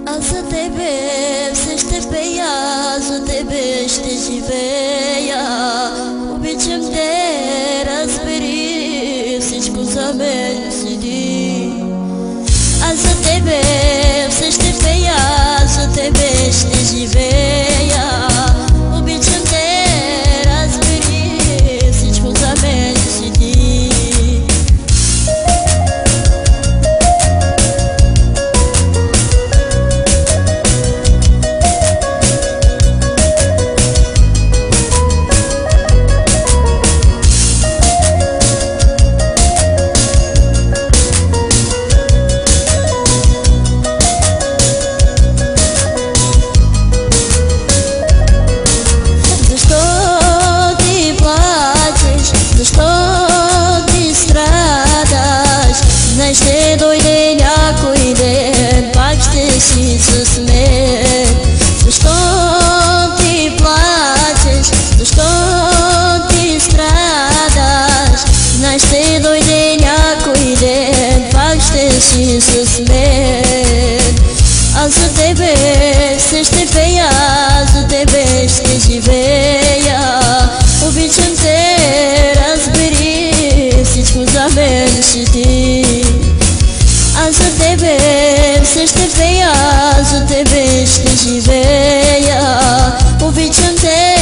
A să te bepsește pe ea, să te bește și pe ea. Ubicem te разбери всичко за мен седи. А за тебе все ще пея, за тебе ще живея. Обичам те, разбери, всичко за мен седи. Ще дойде някой ден, пак ще си с мен. Защо ти плачеш, защо ти страдаш? Знай, ще дойде някой ден, пак ще си с мен. Аз за тебе все ще пея, за тебе ще живея. Обичам те, разбери, всичко за мен си ти. Аз за тебе все ще пея, за тебе ще живея. Обичам те,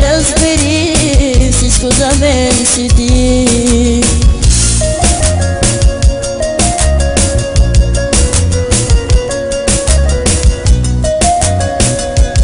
разбери, всичко за мен си ти.